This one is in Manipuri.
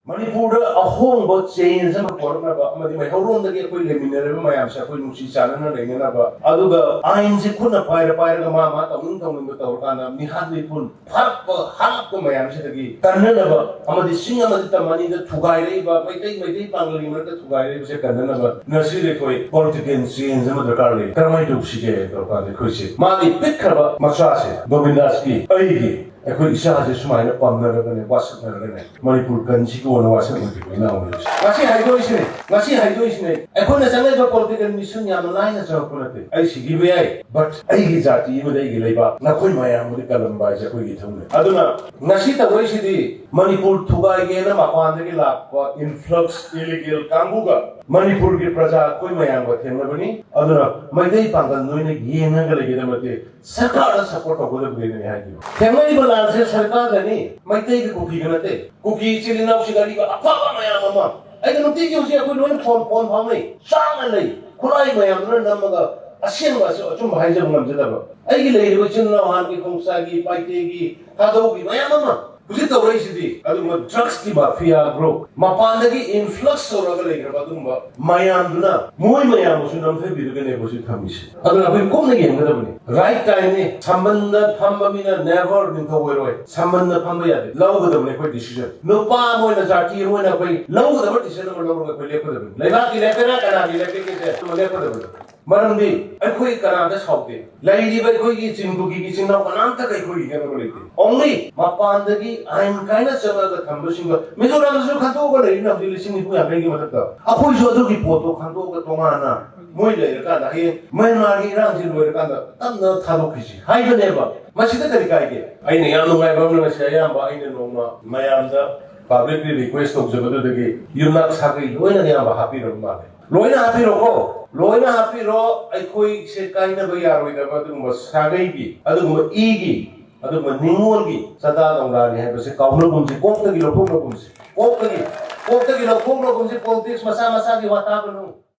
Manipur ahong change sama korna ba amadi mai hauron da ke koi leminere ba mayam sa koi nusi chana na lenga na ba aduga ain se khuna paira ga ma tamun ba tor kana mi hat le pun phak ba halak ko mayam se dagi kanna na ba amadi sing amadi tamani da thugai rei ba pai mai pangli mar da thugai rei se kanna na ba nasi le koi political change sama darkar le karmai du si ke tor ka de khoi se ma di pikra ba masha se govindas ki ai gi Aku isa kasi sumayin na pam na rin, wasak na rin. Manipur kan si ko na wasak na rin. Ngasi haido isne. Ako na sanay ba political mission niya malay na sa ako natin. Ay sige ba ay. But ay gizati mo na igilay ba. Nakoy mayang mo di kalambay sa ako'y gitong na. Ado na, ngasi tagoy si di Manipur tugay gaya na makuhan na kilak influx illegal kambuga. Manipur की प्रजा कोई मैं यहाँ बच्चे में बनी अदर मैं कहीं पागल नोई ने ये ना करे कि मते सरकार का सपोर्ट हो गया बने यहाँ की फैमिली बलाल से सरकार ने मैं कहीं की कुकी करते कुकी चिली ना उसी गाड़ी का अफवाह मैं यहाँ मामा ऐसे नुक्ती की उसी कोई नोई फोन भावने शांग नहीं खुलाई मैं यहाँ नोई नाम का अशियन वासे चुम भाई जब हम जब ऐसे की ले रही चिन्ह वहाँ की कुंसा की पाइटे की कादो की मैं यहाँ मामा Kusi tawai sidi, aduma drugs ki mafia group, mapandagi influx soraga legra aduma mayam duna, moi mayam usu nam fe biruga ne bosi thamisi. Aduna koi kom nagi hanga dabani. Right time ne sambandha phamba mina never nintho weroi. Sambandha phamba yade. Lauga dabani koi decision. No pa moi na jati moi na koi lauga dabani decision mo lauga koi lepa dabani. Leba ki lepera kana ki lepe ki se mo lepa dabani. Marandi, koi kana da sauke. Lai bai koi ki chinbuki ki chinna kananta kai koi kana koi lepe. Only mapandagi I'm kind of similar to Kambusinga. Mizoram is a Kantoga, you know, listening to a very much. A Pujoki Poto, Kantoga Tomana, Moile, Kana, Manari Rangi, I'm not Talukishi. I never. Machida Kai. I know my government, Sayamba, I know my answer. Publicly request of the you're not happy, Loina happy of money. Loina happy ro, Loina happy ro, I quit say kind of a yard with the bottom was Sagagi, Adum Igi. Aduh meninggalgi sada orang ni, bersih kaum kumsi, kok lagi lo kumsi, kok lagi lo kumsi politik masa-masa di watak